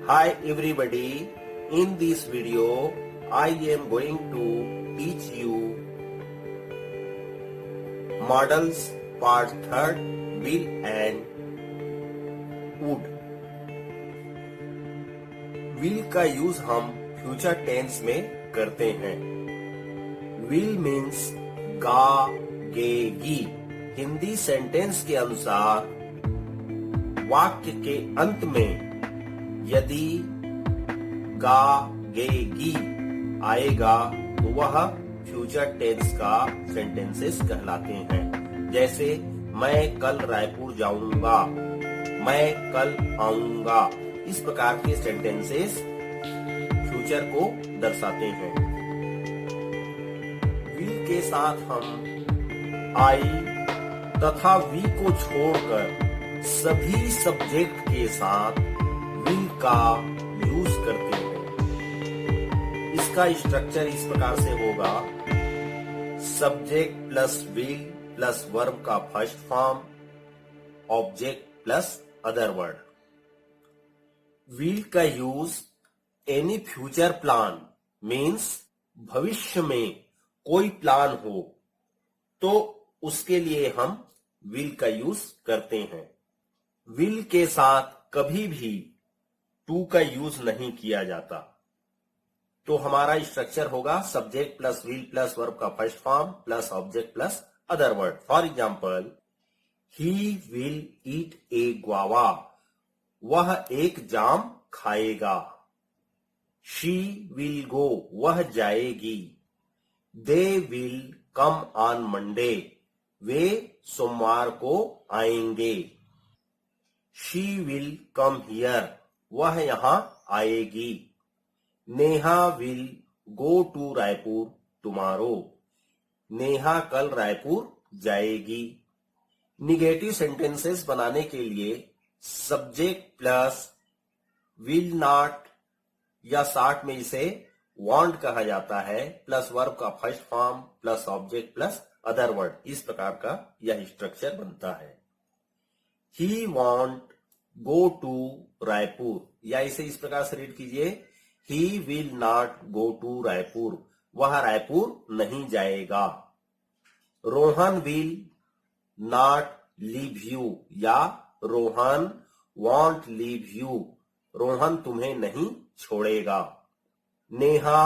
Hi everybody, in this video I am going to teach you models part 3rd will and would। will का use हम future tense में करते हैं। will means गा गेगी। Hindi sentence के अनुसार वाक्य के अंत में यदि गा गेगी आएगा तो वह फ्यूचर टेंस का सेंटेंसेस कहलाते हैं। जैसे मैं कल रायपुर जाऊंगा, मैं कल आऊंगा, इस प्रकार के सेंटेंसेस फ्यूचर को दर्शाते हैं। विल के साथ हम आई तथा वी को छोड़कर सभी सब्जेक्ट के साथ विल का यूज करते हैं। इसका स्ट्रक्चर इस प्रकार से होगा: subject plus will plus verb का first form, object plus other word. Will का use any future plan means भविष्य में कोई प्लान हो तो उसके लिए हम विल का यूज करते हैं। विल के साथ कभी भी टू का यूज नहीं किया जाता। तो हमारा स्ट्रक्चर होगा subject plus will plus verb का first form plus object plus other word. For example, he will eat a guava, वह एक जाम खाएगा। शी विल गो, वह जाएगी। They will come on Monday, वे सोमवार को आएंगे। शी विल कम हियर, वह यहां आएगी। Neha will go to Raipur tomorrow, Neha कल रायपुर जाएगी। निगेटिव सेंटेंसेस बनाने के लिए सब्जेक्ट प्लस विल नॉट या शॉर्ट में इसे वांट कहा जाता है प्लस वर्ब का first form plus object plus other word, इस प्रकार का यह स्ट्रक्चर बनता है। He won't go to Raipur, या इसे इस प्रकार से रीड कीजिए: he will not go to Raipur, वह रायपुर नहीं जाएगा। Rohan will not leave you, या Rohan won't leave you, Rohan तुम्हें नहीं छोड़ेगा। Neha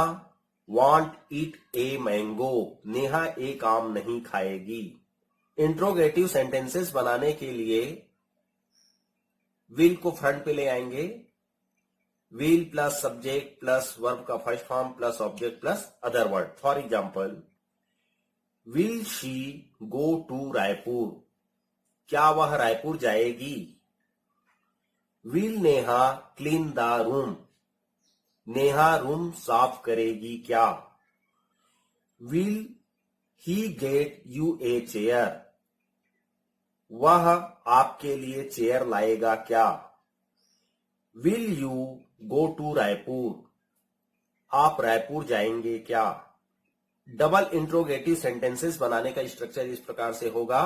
won't eat a mango, Neha एक आम नहीं खाएगी। इंट्रोगेटिव सेंटेंसेस बनाने के लिए विल को फ्रंट पे ले आएंगे। Will plus subject plus verb का first form plus object plus other word. For example, will she go to Raipur, क्या वह रायपुर जाएगी। Will Neha clean the room, Neha room साफ करेगी क्या। Will he get you a chair, वह आपके लिए चेयर लाएगा क्या। Will you go to Raipur, आप रायपुर जाएंगे क्या। डबल इंट्रोगेटिव सेंटेंसेस बनाने का स्ट्रक्चर इस प्रकार से होगा: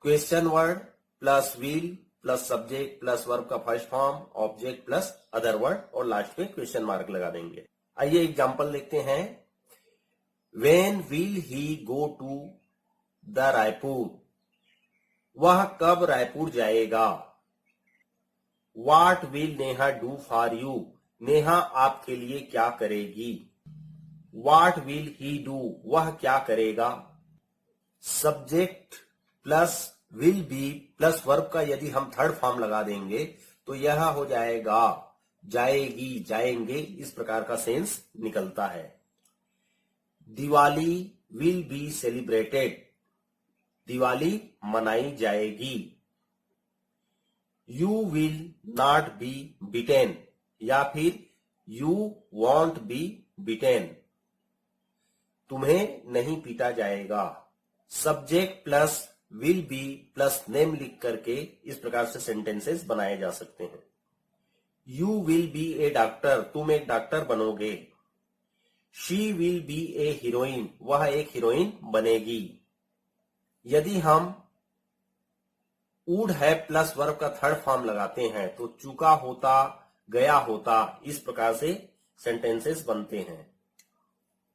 question word plus will plus subject plus verb का first form object plus other word, और लास्ट में क्वेश्चन मार्क लगा देंगे। आइए एग्जांपल देखते हैं। When will he go to the Raipur, वह कब रायपुर जाएगा। What will Neha do for you, Neha आपके लिए क्या करेगी। व्हाट विल ही डू, वह क्या करेगा। Subject plus will be plus verb का यदि हम थर्ड फॉर्म लगा देंगे तो यह हो जाएगा जाएगी, जाएंगे, इस प्रकार का सेंस निकलता है। Diwali will be celebrated, Diwali मनाई जाएगी। You will not be beaten, या फिर यू वॉन्ट बी बीटेन, तुम्हें नहीं पीटा जाएगा। Subject plus will be plus name लिख करके इस प्रकार से सेंटेंसेस बनाए जा सकते हैं। You will be A doctor, तुम एक डॉक्टर बनोगे। She will be A heroine, वह एक हीरोइन बनेगी। यदि हम वुड हैव प्लस वर्ब का थर्ड फॉर्म लगाते हैं तो चुका होता, गया होता, इस प्रकार से सेंटेंसेस बनते हैं।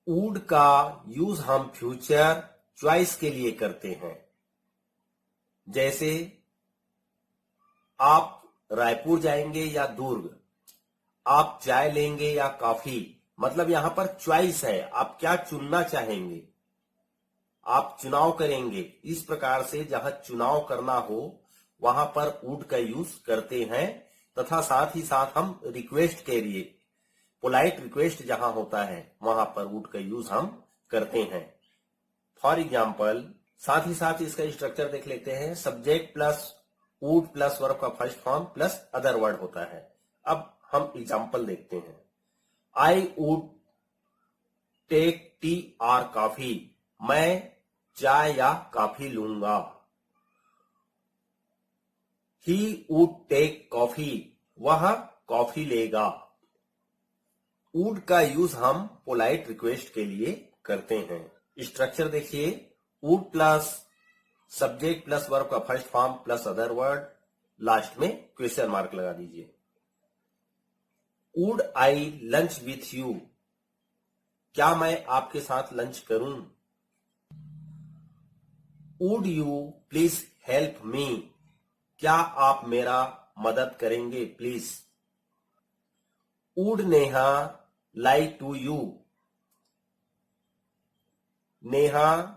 वुड का यूज हम फ्यूचर चॉइस के लिए करते हैं। जैसे आप रायपुर जाएंगे या दुर्ग, आप चाय लेंगे या कॉफी, मतलब यहां पर चॉइस है, आप क्या चुनना चाहेंगे, आप चुनाव करेंगे। इस प्रकार से जहां चुनाव करना हो वहां पर वुड का यूज करते हैं। तथा साथ ही साथ हम रिक्वेस्ट के लिए, पोलाइट रिक्वेस्ट जहां होता है वहां पर वुड का यूज हम करते हैं। फॉर एग्जाम्पल, साथ ही साथ इसका स्ट्रक्चर देख लेते हैं। Subject plus would plus verb का first form plus other word होता है। अब हम एग्जाम्पल देखते हैं। आई वुड टेक टी और कॉफी, मैं चाय या कॉफी लूंगा। ही वुड टेक कॉफी, वह कॉफी लेगा। वुड का यूज हम पोलाइट रिक्वेस्ट के लिए करते हैं। स्ट्रक्चर देखिए, would plus subject plus verb का first form plus other word, last में क्वेश्चन मार्क लगा दीजिए। Would I lunch with you, क्या मैं आपके साथ लंच करूं। Would you please help me, क्या आप मेरा मदद करेंगे please. Would Neha lie to you, Neha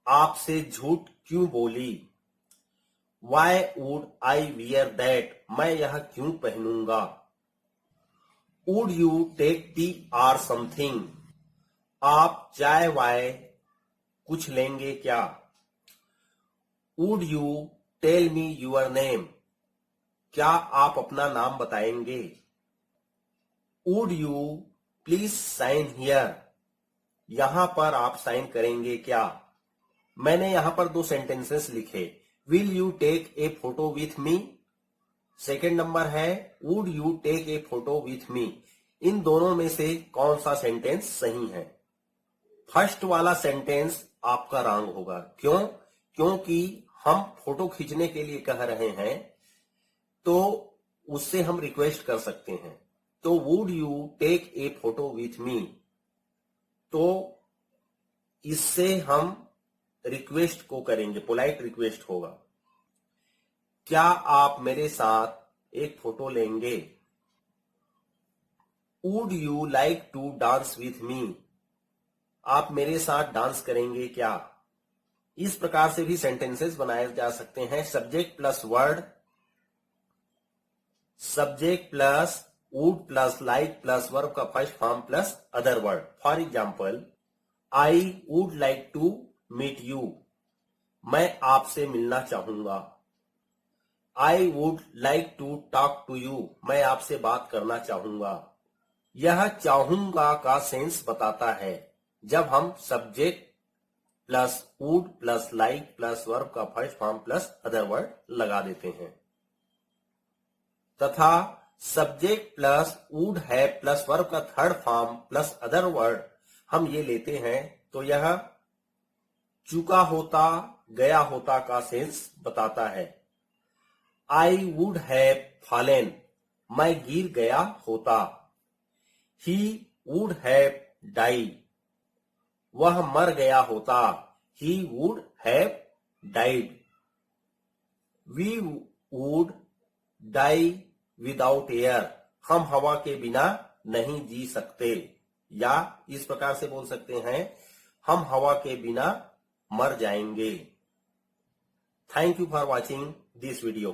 आपसे झूठ क्यों बोली। Why would I wear that, मैं यह क्यों पहनूंगा। Would you take tea or something, आप चाय वाय कुछ लेंगे क्या। Would you tell me your name, क्या आप अपना नाम बताएंगे। Would you please sign here, यहां पर आप साइन करेंगे क्या। मैंने यहां पर दो सेंटेंसेस लिखे। Will you take a photo with me, second number है would you take a photo with me. इन दोनों में से कौन सा सेंटेंस सही है। फर्स्ट वाला सेंटेंस आपका रॉन्ग होगा। क्यों? क्योंकि हम फोटो खींचने के लिए कह रहे हैं तो उससे हम रिक्वेस्ट कर सकते हैं। तो would you take a photo with me, तो इससे हम रिक्वेस्ट को करेंगे, पोलाइट रिक्वेस्ट होगा। क्या आप मेरे साथ एक फोटो लेंगे। Would you like to dance with me, आप मेरे साथ डांस करेंगे क्या। इस प्रकार से भी सेंटेंसेस बनाए जा सकते हैं। Subject plus word, subject plus would plus like plus verb का first form plus other word. For example, I would like to meet you, मैं आपसे मिलना चाहूंगा। I would like to talk to you, मैं आपसे बात करना चाहूंगा। यह चाहूंगा का सेंस बताता है जब हम subject plus would plus like plus verb का first form plus other word लगा देते हैं। तथा सब्जेक्ट प्लस वुड है प्लस वर्ब का third form plus other word हम ये लेते हैं तो यह चुका होता, गया होता का सेंस बताता है। आई वुड हैव फॉलेन, मैं गिर गया होता। ही वुड हैव डाइड, वह मर गया होता। He would have died. We would die without air, हम हवा के बिना नहीं जी सकते। या इस प्रकार से बोल सकते हैं, हम हवा के बिना मर जाएंगे। Thank you for watching this video.